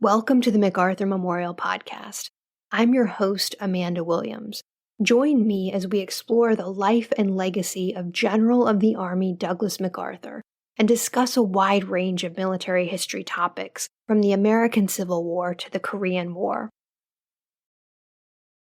Welcome to the MacArthur Memorial podcast. I'm your host, Amanda Williams. Join me as we explore the life and legacy of General of the Army Douglas MacArthur and discuss a wide range of military history topics from the American Civil War to the Korean War.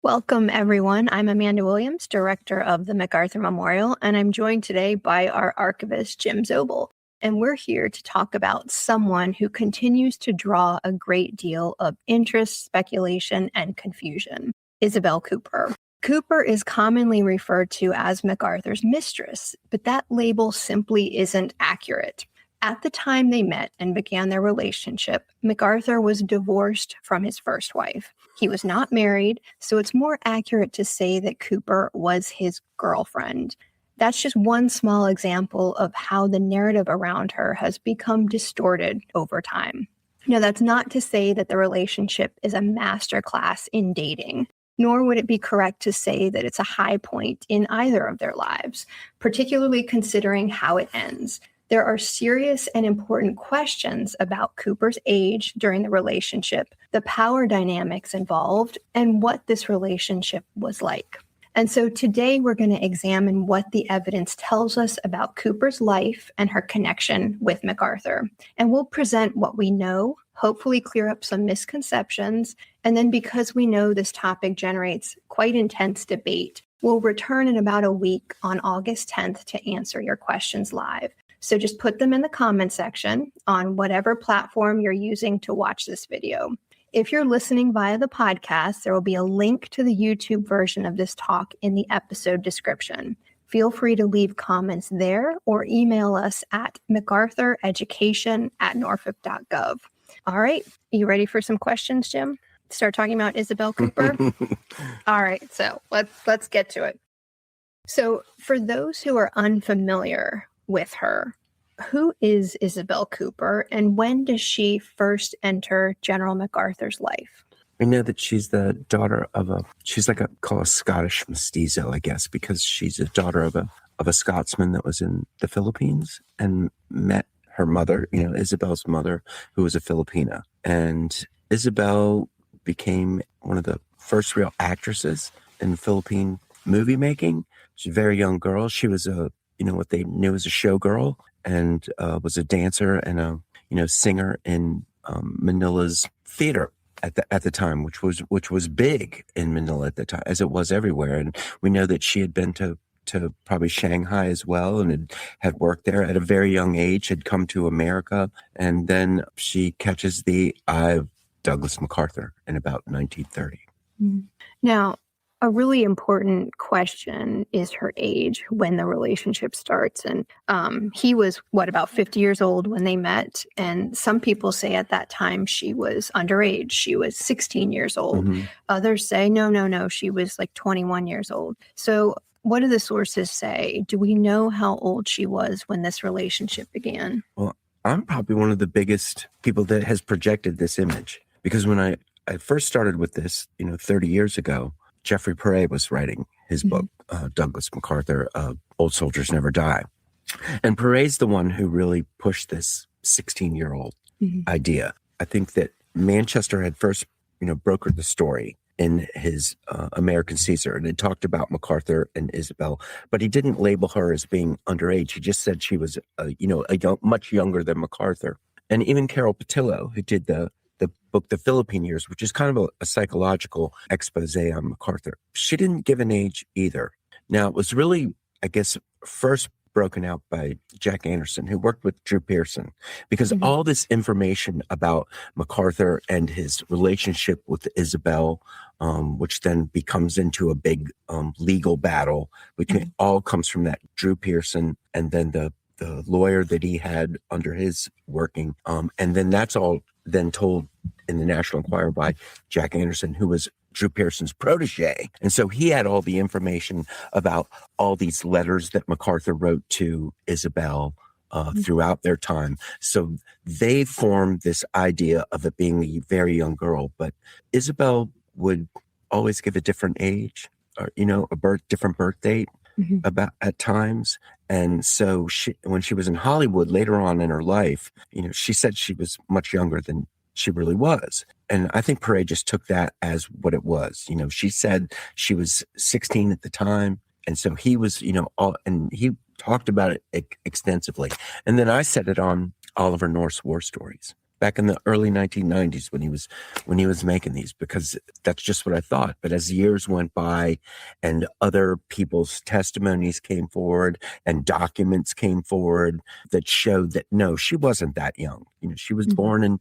Welcome, everyone. I'm Amanda Williams, director of the MacArthur Memorial, and I'm joined today by our archivist, Jim Zobel. And we're here to talk about someone who continues to draw a great deal of interest, speculation, and confusion, Isabel Cooper. Cooper is commonly referred to as MacArthur's mistress, but that label simply isn't accurate. At the time they met and began their relationship, MacArthur was divorced from his first wife. He was not married, so it's more accurate to say that Cooper was his girlfriend. That's just one small example of how the narrative around her has become distorted over time. Now, that's not to say that the relationship is a masterclass in dating, nor would it be correct to say that it's a high point in either of their lives, particularly considering how it ends. There are serious and important questions about Cooper's age during the relationship, the power dynamics involved, and what this relationship was like. And so today we're going to examine what the evidence tells us about Cooper's life and her connection with MacArthur. And we'll present what we know, hopefully clear up some misconceptions. And then because we know this topic generates quite intense debate, we'll return in about a week on August 10th to answer your questions live. So just put them in the comment section on whatever platform you're using to watch this video. If you're listening via the podcast, there will be a link to the YouTube version of this talk in the episode description. Feel free to leave comments there or email us at macarthureducation@norfolk.gov. All right, you ready for some questions, Jim? Start talking about Isabel Cooper? All right, so let's get to it. So for those who are unfamiliar with her, who is Isabel Cooper, and when does she first enter General MacArthur's life? I know that she's the daughter of she's like call a Scottish mestizo, I guess, because she's a daughter of a Scotsman that was in the Philippines and met her mother, Isabel's mother, who was a Filipina. And Isabel became one of the first real actresses in Philippine movie making. She's a very young girl. She was what they knew as a showgirl, and was a dancer and a singer in Manila's theater at the time, which was big in Manila at the time, as it was everywhere. And we know that she had been to probably Shanghai as well, and had worked there at a very young age, had come to America, and then she catches the eye of Douglas MacArthur in about 1930. Now, a really important question is her age when the relationship starts. And he was, about 50 years old when they met. And some people say at that time she was underage. She was 16 years old. Mm-hmm. Others say, no, she was like 21 years old. So what do the sources say? Do we know how old she was when this relationship began? Well, I'm probably one of the biggest people that has projected this image. Because when I first started with this, 30 years ago, Jeffrey Perret was writing his book, Douglas MacArthur, Old Soldiers Never Die. And Perret's the one who really pushed this 16-year-old idea. I think that Manchester had first, brokered the story in his American Caesar, and it talked about MacArthur and Isabel, but he didn't label her as being underage. He just said she was, much younger than MacArthur. And even Carol Patillo, who did the book, The Philippine Years, which is kind of a psychological expose on MacArthur, she didn't give an age either. Now, it was really, I guess, first broken out by Jack Anderson, who worked with Drew Pearson, because all this information about MacArthur and his relationship with Isabel, which then becomes into a big legal battle between, all comes from that Drew Pearson and then the lawyer that he had under his working. And then that's all then told in the National Enquirer by Jack Anderson, who was Drew Pearson's protege. And so he had all the information about all these letters that MacArthur wrote to Isabel throughout their time. So they formed this idea of it being a very young girl. But Isabel would always give a different age, or, different birth date about at times. And so when she was in Hollywood later on in her life, she said she was much younger than she really was. And I think Pare just took that as what it was. She said she was 16 at the time. And so he was, and he talked about it extensively. And then I said it on Oliver North's War Stories back in the early 1990s when he was making these, because that's just what I thought. But as years went by and other people's testimonies came forward and documents came forward that showed that, no, she wasn't that young. She was born in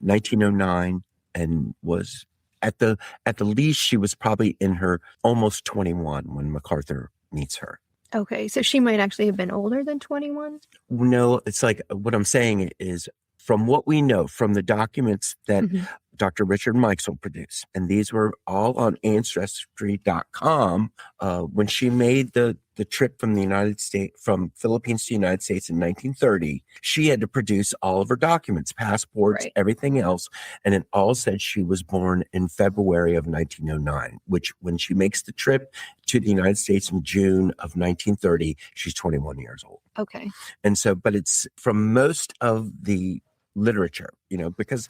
1909 and was at the least, she was probably in her almost 21 when MacArthur meets her. Okay, so she might actually have been older than 21? No, it's like what I'm saying is, from what we know from the documents that Dr. Richard Mikesell produced, and these were all on ancestry.com, when she made the trip from the United States, from Philippines to the United States in 1930, she had to produce all of her documents, passports, everything else. And it all said she was born in February of 1909, which when she makes the trip to the United States in June of 1930, she's 21 years old. Okay. And so, but it's from most of the literature, because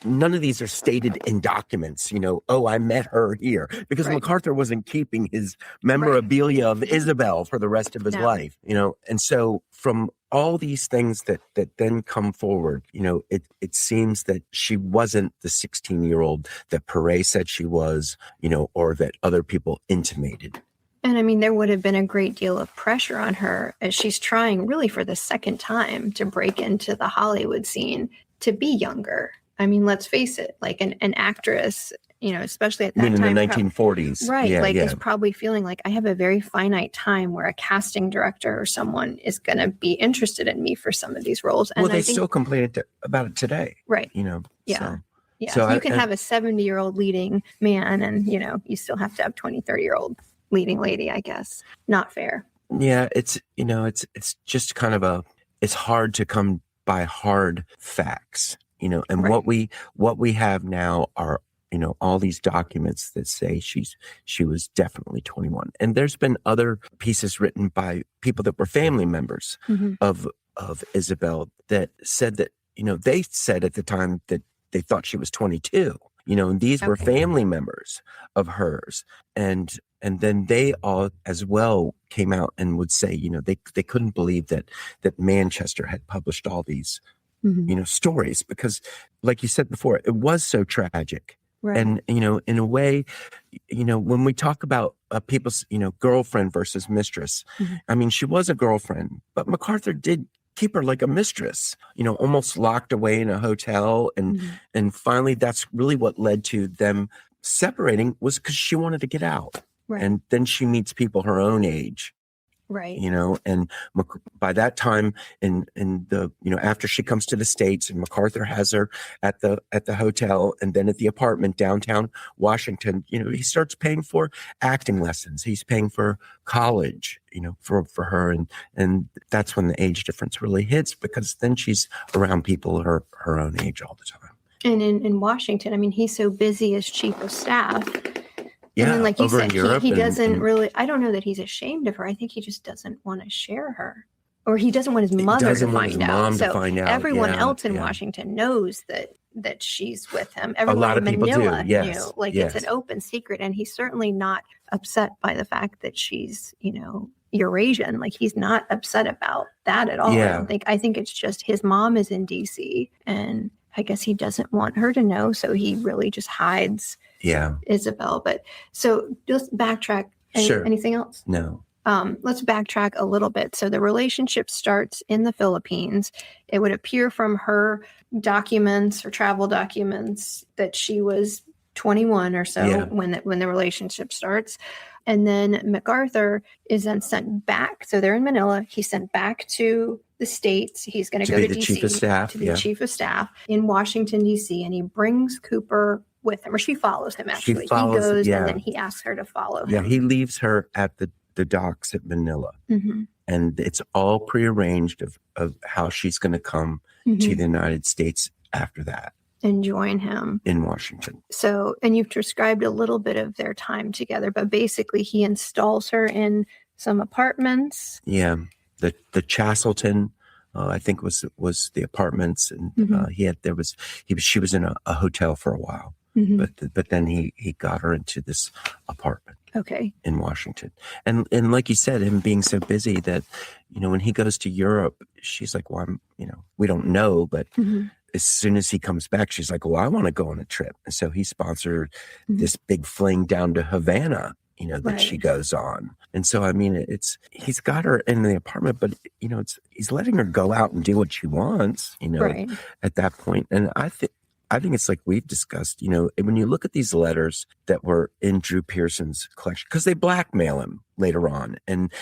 none of these are stated in documents, oh, I met her here, because MacArthur wasn't keeping his memorabilia of Isabel for the rest of his life, and so from all these things that then come forward, it seems that she wasn't the 16-year-old that Pare said she was, or that other people intimated. And I mean, there would have been a great deal of pressure on her as she's trying really for the second time to break into the Hollywood scene to be younger. I mean, let's face it, like an actress, especially at that time. In the 1940s. Right. Is probably feeling like I have a very finite time where a casting director or someone is going to be interested in me for some of these roles. And they still complain about it today. Right. Yeah. So. Yeah. So you can have a 70-year-old leading man and, you still have to have 20, 30-year-old leading lady, I guess. Not fair. Yeah, it's just kind of it's hard to come by hard facts, and what we have now are, all these documents that say she was definitely 21. And there's been other pieces written by people that were family members of Isabel that said that, they said at the time that they thought she was 22. And these were family members of hers. And then they all as well came out and would say, they couldn't believe that Manchester had published all these, stories, because like you said before, it was so tragic. Right. And, in a way, when we talk about people's, girlfriend versus mistress, I mean, she was a girlfriend, but MacArthur did keep her like a mistress, almost locked away in a hotel. And finally, that's really what led to them separating, was because she wanted to get out. Right. And then she meets people her own age. Right. And by that time in the, after she comes to the States and MacArthur has her at the hotel and then at the apartment downtown Washington, he starts paying for acting lessons. He's paying for college, for her. And that's when the age difference really hits, because then she's around people her own age all the time. And in Washington, I mean, he's so busy as chief of staff. Yeah, and then, like you said, he doesn't really, I don't know that he's ashamed of her. I think he just doesn't want to share her, or he doesn't want his mother to find out. So everyone else in Washington knows that she's with him. Everyone a lot of in Manila people do. Yes. knew. Like it's an open secret, and he's certainly not upset by the fact that she's, Eurasian. Like he's not upset about that at all. Yeah. I think it's just his mom is in DC, and I guess he doesn't want her to know, so he really just hides Isabel. But so just backtrack. Anything else? No. Let's backtrack a little bit. So the relationship starts in the Philippines. It would appear from her documents or travel documents that she was 21 or so when the relationship starts. And then MacArthur is then sent back. So they're in Manila. He's sent back to the States. He's going to go to DC, chief of staff, to be the chief of staff in Washington, D.C. And he brings Cooper with him, or she follows him, actually. He goes and then he asks her to follow him. Yeah, he leaves her at the docks at Manila. And it's all prearranged of how she's going to come to the United States after that. And join him in Washington. So, and you've described a little bit of their time together, but basically he installs her in some apartments. Yeah. The Chastleton I think was the apartments, and she was in a hotel for a while, but then he got her into this apartment. Okay. In Washington. And like you said, him being so busy that, when he goes to Europe, she's like, well, we don't know, but as soon as he comes back, she's like, well, I want to go on a trip. And so he sponsored this big fling down to Havana, that she goes on. And so, he's got her in the apartment, but, he's letting her go out and do what she wants, at that point. And I think it's like we've discussed, when you look at these letters that were in Drew Pearson's collection, because they blackmail him later on. And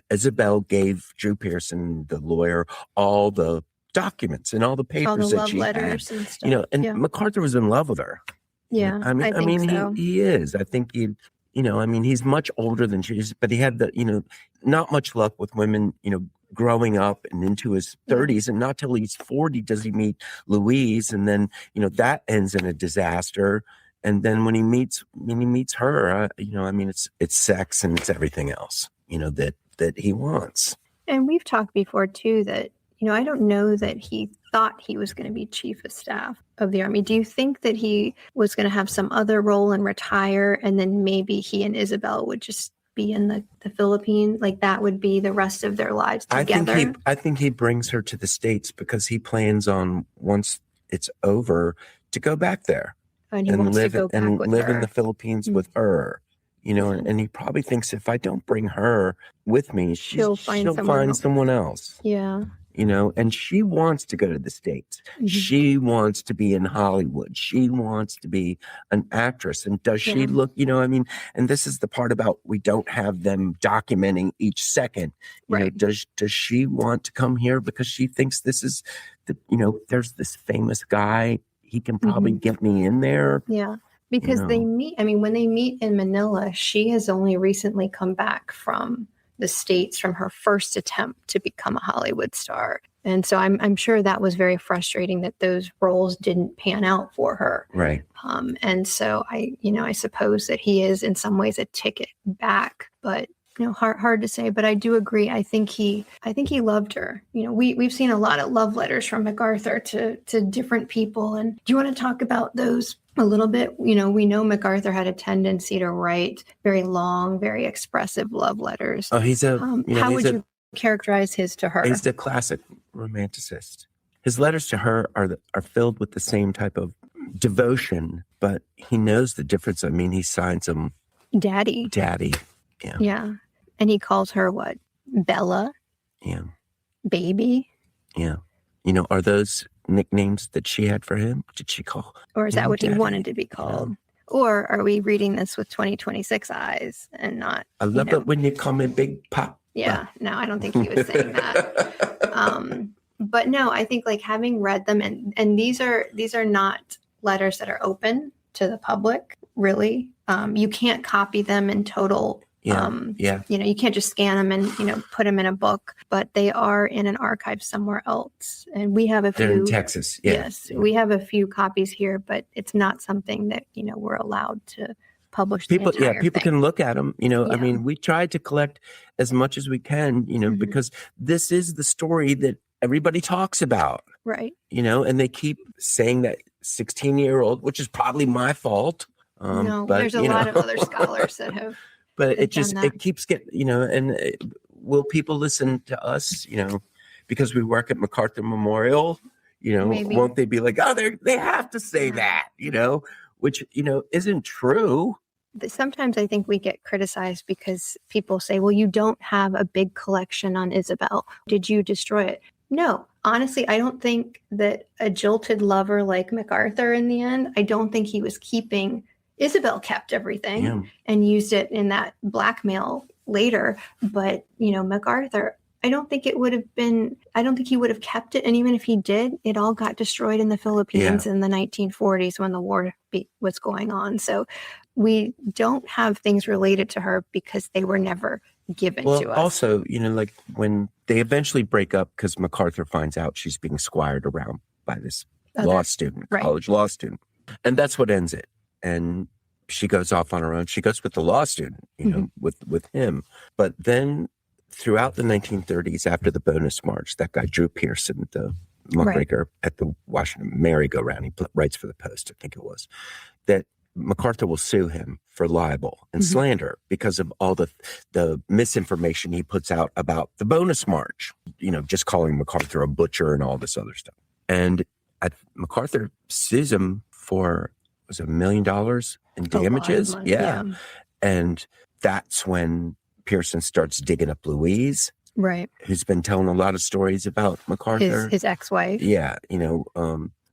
Isabel gave Drew Pearson, the lawyer, all the documents and all the papers that she had. And stuff. MacArthur was in love with her. Yeah. I mean, so. He is. I think he's much older than she is, but he had not much luck with women, growing up and into his 30s, and not till he's 40 does he meet Louise, and then that ends in a disaster. And then when he meets her, it's sex and it's everything else that he wants. And we've talked before too that I don't know that he thought he was going to be chief of staff of the Army. Do you think that he was going to have some other role and retire, and then maybe he and Isabel would just be in the Philippines, like that would be the rest of their lives together? I think he brings her to the States because he plans on, once it's over, to go back there and live in the Philippines with her. And he probably thinks, if I don't bring her with me, she'll find someone else. Yeah. And she wants to go to the States. She wants to be in Hollywood. She wants to be an actress. And does she look, and this is the part about, we don't have them documenting each second. Does she want to come here because she thinks this is there's this famous guy, he can probably get me in there. Yeah. Because they meet, when they meet in Manila, she has only recently come back from the States from her first attempt to become a Hollywood star. And so I'm sure that was very frustrating that those roles didn't pan out for her. Right. And so I suppose that he is in some ways a ticket back, but hard to say. But I do agree. I think he loved her. We've seen a lot of love letters from MacArthur to different people. And do you want to talk about those a little bit? We know MacArthur had a tendency to write very long, very expressive love letters. Oh, he's a. How would you characterize his to her? He's the classic romanticist. His letters to her are filled with the same type of devotion, but he knows the difference. He signs them Daddy. Yeah. Yeah. And he calls her what? Bella? Yeah. Baby? Yeah. Are those nicknames that she had for him? Did she call? Or is that what Daddy? He wanted to be called? Yeah. Or are we reading this with 2026 eyes and not? I love it when you call me Big Pop. Yeah. No, I don't think he was saying that. But no, I think like having read them, and these are not letters that are open to the public, really. You can't copy them in total. You can't just scan them and, put them in a book, but they are in an archive somewhere else. And we have a few. They're in Texas. Yeah. Yes. We have a few copies here, but it's not something that, we're allowed to publish. People can look at them. We tried to collect as much as we can, because this is the story that everybody talks about. Right. And they keep saying that 16-year-old, which is probably my fault. No, but, there's a lot of other scholars that have. But it keeps getting, and will people listen to us, because we work at MacArthur Memorial, Maybe. Won't they be like, oh, they have to say that, which, isn't true. Sometimes I think we get criticized because people say, well, you don't have a big collection on Isabel. Did you destroy it? No, honestly, I don't think that a jilted lover like MacArthur in the end, I don't think he was keeping. Isabel kept everything and used it in that blackmail later. But, MacArthur, I don't think he would have kept it. And even if he did, it all got destroyed in the Philippines in the 1940s when the war was going on. So we don't have things related to her because they were never given to us. Well, also, like when they eventually break up because MacArthur finds out she's being squired around by this college law student. And that's what ends it. And she goes off on her own. She goes with the law student, with him. But then throughout the 1930s, after the bonus march, that guy, Drew Pearson, the muckraker at the Washington merry-go-round, he writes for the Post, I think it was, that MacArthur will sue him for libel and slander because of all the misinformation he puts out about the bonus march, just calling MacArthur a butcher and all this other stuff. And MacArthur sues him for, was it $1 million in damages? Yeah. And that's when Pearson starts digging up Louise, right, who's been telling a lot of stories about MacArthur. His ex-wife. Yeah,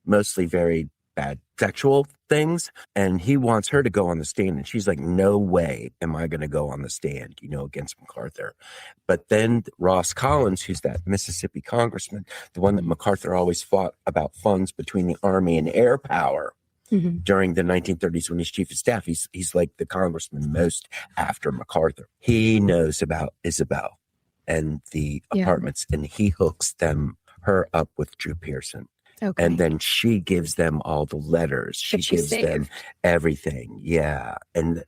mostly very bad sexual things. And he wants her to go on the stand. And she's like, no way am I going to go on the stand, against MacArthur. But then Ross Collins, who's that Mississippi congressman, the one that MacArthur always fought about funds between the Army and air power during the 1930s when he's chief of staff. He's like the congressman most after MacArthur. He knows about Isabel and the apartments, and he hooks her up with Drew Pearson. Okay. And then she gives them all the letters. She gives them everything. Yeah. And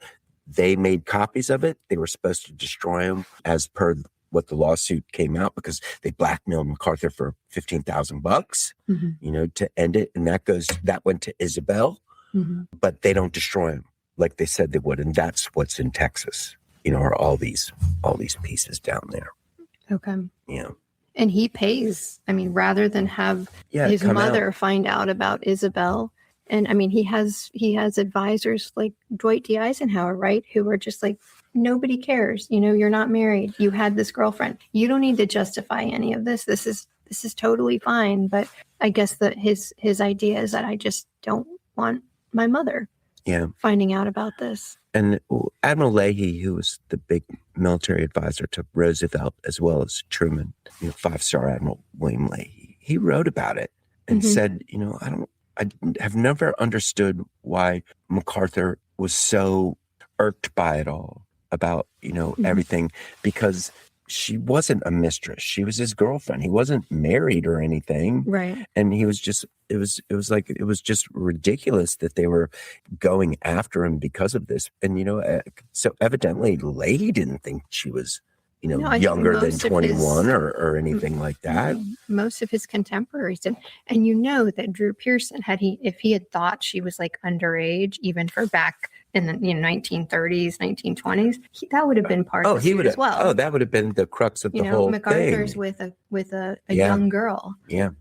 they made copies of it. They were supposed to destroy them as per what the lawsuit came out, because they blackmailed MacArthur for $15,000, to end it. And that went to Isabel, but they don't destroy them like they said they would. And that's what's in Texas, are all these pieces down there. Okay. Yeah. And he pays, rather than have his mother find out about Isabel. And he has advisors like Dwight D. Eisenhower, right? Who are just like, nobody cares. You're not married. You had this girlfriend. You don't need to justify any of this. This is totally fine. But I guess that his idea is that I just don't want my mother finding out about this. And Admiral Leahy, who was the big military advisor to Roosevelt as well as Truman, 5-star Admiral William Leahy, he wrote about it and said, I have never understood why MacArthur was so irked by it all, about, everything, because she wasn't a mistress. She was his girlfriend. He wasn't married or anything. Right. And he was just, it was just ridiculous that they were going after him because of this. And, so evidently Leahy didn't think she was, younger than 21 or anything like that. Most of his contemporaries did. And that Drew Pearson, if he had thought she was like underage, even for back in the 1930s, 1920s, that would have been part of the suit as well. Oh, that would have been the crux of the whole MacArthur's thing. with a young girl. Yeah.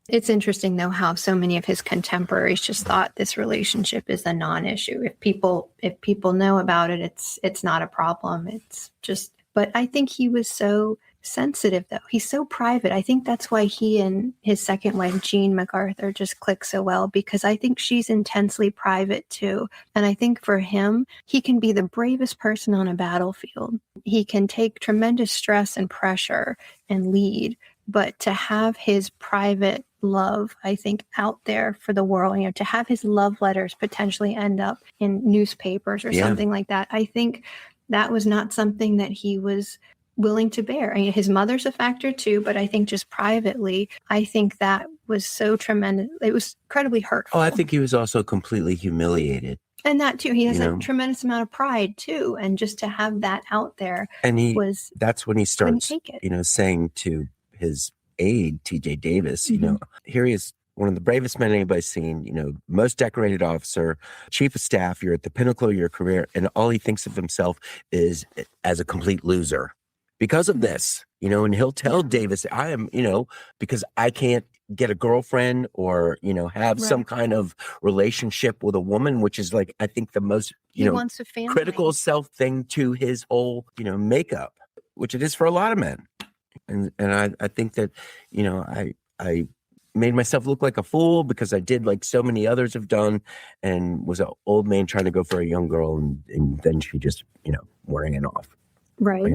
It's interesting though how so many of his contemporaries just thought this relationship is a non-issue. If people know about it, it's not a problem. It's just. But I think he was so sensitive, though. He's so private. I think that's why he and his second wife, Jean MacArthur, just click so well, because I think she's intensely private, too. And I think for him, he can be the bravest person on a battlefield. He can take tremendous stress and pressure and lead. But to have his private love, I think, out there for the world, to have his love letters potentially end up in newspapers or something like that, I think that was not something that he was willing to bear. His mother's a factor too, but I think just privately, I think that was so tremendous. It was incredibly hurtful. Oh, I think he was also completely humiliated. And that too, he has a tremendous amount of pride too. And just to have that out there, and that's when he starts, saying to his aide, T.J. Davis, here he is, one of the bravest men anybody's seen, most decorated officer, chief of staff, you're at the pinnacle of your career, and all he thinks of himself is as a complete loser because of this, and he'll tell Davis, I am, because I can't get a girlfriend or, have some kind of relationship with a woman, which is like, I think the most, wants a family. Critical self thing to his whole, makeup, which it is for a lot of men. And I think that, I made myself look like a fool because I did like so many others have done, and was an old man trying to go for a young girl, and then she just, ran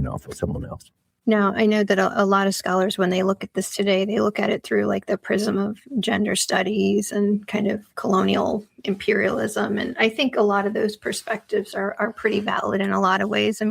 off with someone else. Now, I know that a lot of scholars, when they look at this today, they look at it through like the prism of gender studies and kind of colonial imperialism. And I think a lot of those perspectives are pretty valid in a lot of ways.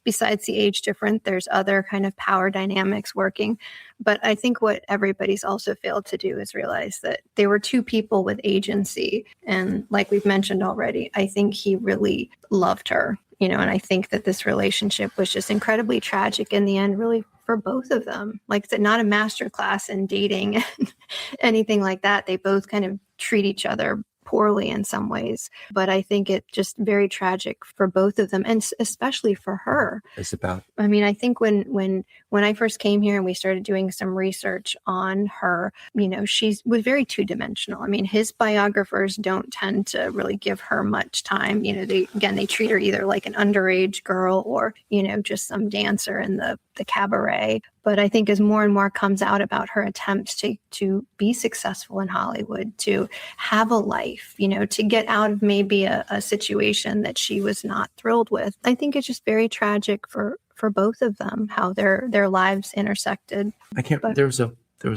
Besides the age difference, there's other kind of power dynamics working. But I think what everybody's also failed to do is realize that they were two people with agency. And like we've mentioned already, I think he really loved her. and I think that this relationship was just incredibly tragic in the end, really, for both of them. Like I said, not a masterclass in dating and anything like that. They both kind of treat each other poorly in some ways, but I think it just very tragic for both of them, and especially for her. Isabel. I mean, I think when I first came here and we started doing some research on her, she was very two-dimensional. I mean, his biographers don't tend to really give her much time. They treat her either like an underage girl or, just some dancer in the cabaret. But I think as more and more comes out about her attempts to be successful in Hollywood, to have a life, to get out of maybe a situation that she was not thrilled with, I think it's just very tragic for both of them, how their lives intersected. There was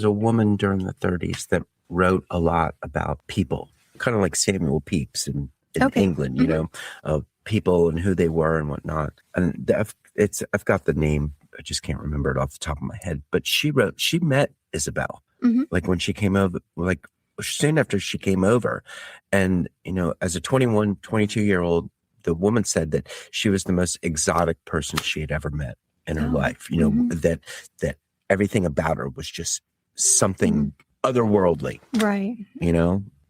a woman during the 30s that wrote a lot about people, kind of like Samuel Pepys in England, of people and who they were and whatnot. And I've got the name, I just can't remember it off the top of my head. But she met Isabel, like when she came over, like soon after she came over, and as a 21, 22-year-old. The woman said that she was the most exotic person she had ever met in her life. That everything about her was just something otherworldly. Right.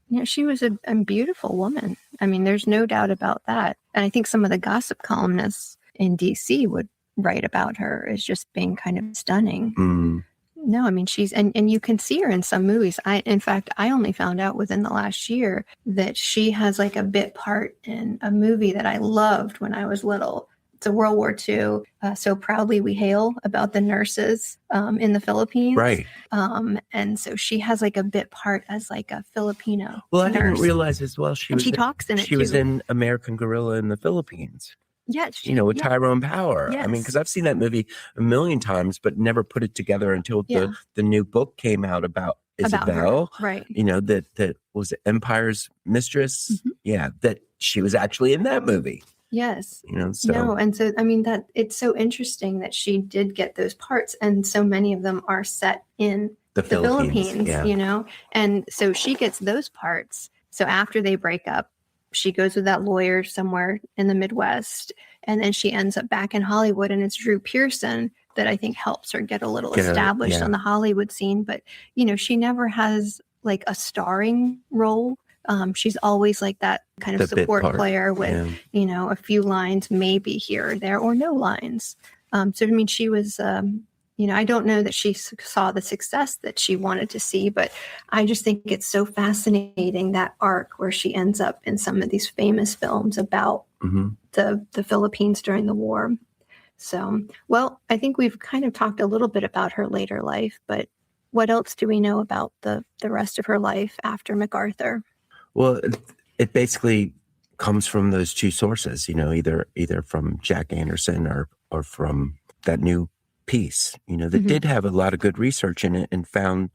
Yeah, she was a beautiful woman. I mean, there's no doubt about that. And I think some of the gossip columnists in DC would write about her as just being kind of stunning. No, I mean, she's, and you can see her in some movies. In fact, I only found out within the last year that she has like a bit part in a movie that I loved when I was little. It's a World War II, So Proudly We Hail, about the nurses in the Philippines. right. And so she has like a bit part as like a Filipino Well, I nurse. didn't realize as well she talks in it. She was in American Gorilla in the Philippines. Yes. With Tyrone Power. Yes. I mean, because I've seen that movie a million times, but never put it together until the new book came out about Isabel. Right. That was Empire's Mistress. Yeah, that she was actually in that movie. Yes. So. No, and so, I mean, that it's so interesting that she did get those parts, and so many of them are set in the Philippines, and so she gets those parts. So after they break up, she goes with that lawyer somewhere in the Midwest, and then she ends up back in Hollywood, and it's Drew Pearson that I think helps her get a little established on the Hollywood scene. But, she never has like a starring role. She's always like that kind of support player with, a few lines, maybe here or there, or no lines. So, I mean, she was, I don't know that she saw the success that she wanted to see, but I just think it's so fascinating, that arc where she ends up in some of these famous films about the Philippines during the war. So, well, I think we've kind of talked a little bit about her later life, but what else do we know about the rest of her life after MacArthur? Well, it basically comes from those two sources, either from Jack Anderson or from that new piece, that did have a lot of good research in it and found,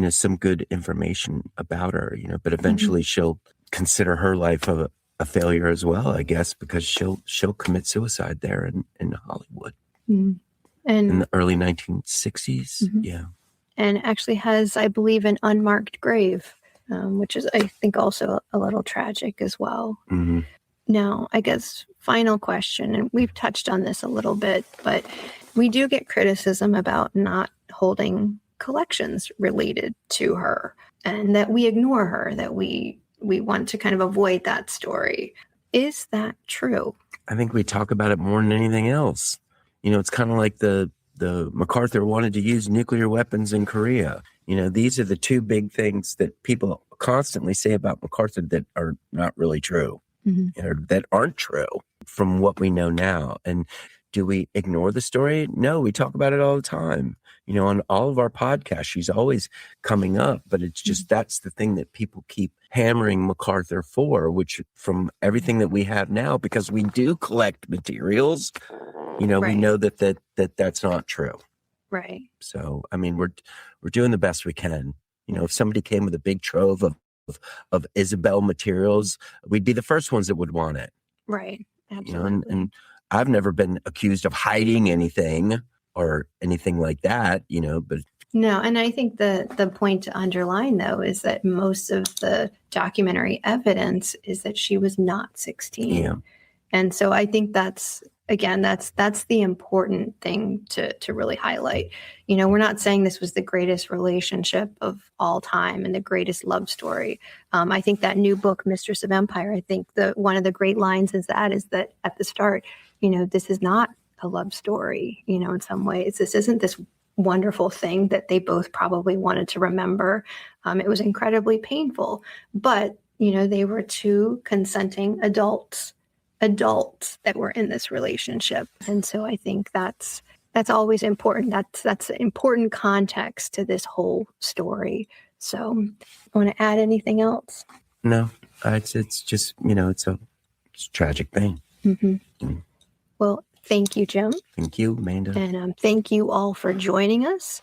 some good information about her, but eventually she'll consider her life a failure as well, I guess, because she'll commit suicide there in Hollywood and in the early 1960s. Yeah. And actually has, I believe, an unmarked grave, which is, I think, also a little tragic as well. Now, I guess, final question, and we've touched on this a little bit, but we do get criticism about not holding collections related to her, and that we ignore her, that we want to kind of avoid that story. Is that true? I think we talk about it more than anything else. It's kind of like the MacArthur wanted to use nuclear weapons in Korea. These are the two big things that people constantly say about MacArthur that are not really true, that aren't true from what we know now. And do we ignore the story? No, we talk about it all the time. On all of our podcasts, she's always coming up, but it's just, that's the thing that people keep hammering MacArthur for, which from everything that we have now, because we do collect materials, we know that's not true. Right. So, I mean, we're doing the best we can. If somebody came with a big trove of Isabel materials, we'd be the first ones that would want it. Right. Absolutely. And I've never been accused of hiding anything or anything like that, but. No, and I think the point to underline, though, is that most of the documentary evidence is that she was not 16. Yeah. And so I think that's the important thing to really highlight. We're not saying this was the greatest relationship of all time and the greatest love story. I think that new book, Mistress of Empire, I think one of the great lines is that at the start, this is not a love story, in some ways. This isn't this wonderful thing that they both probably wanted to remember. It was incredibly painful, but, they were two consenting adults that were in this relationship. And so I think that's always important. That's important context to this whole story. So want to add anything else? No, it's just, it's a tragic thing. Mm-hmm. Mm. Well, thank you, Jim. Thank you, Amanda. And thank you all for joining us.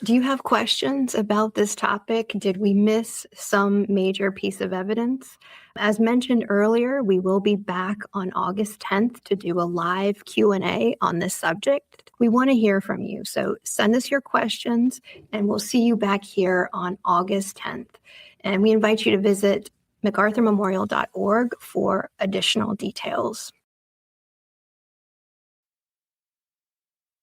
Do you have questions about this topic? Did we miss some major piece of evidence? As mentioned earlier, we will be back on August 10th to do a live Q&A on this subject. We want to hear from you, so send us your questions, and we'll see you back here on August 10th. And we invite you to visit MacArthurMemorial.org for additional details.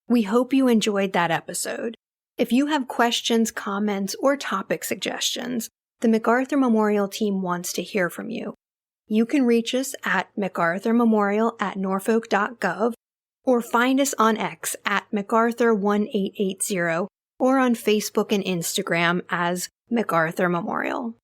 We hope you enjoyed that episode. If you have questions, comments, or topic suggestions, the MacArthur Memorial team wants to hear from you. You can reach us at MacArthurMemorial@norfolk.gov or find us on X at MacArthur1880 or on Facebook and Instagram as MacArthur Memorial.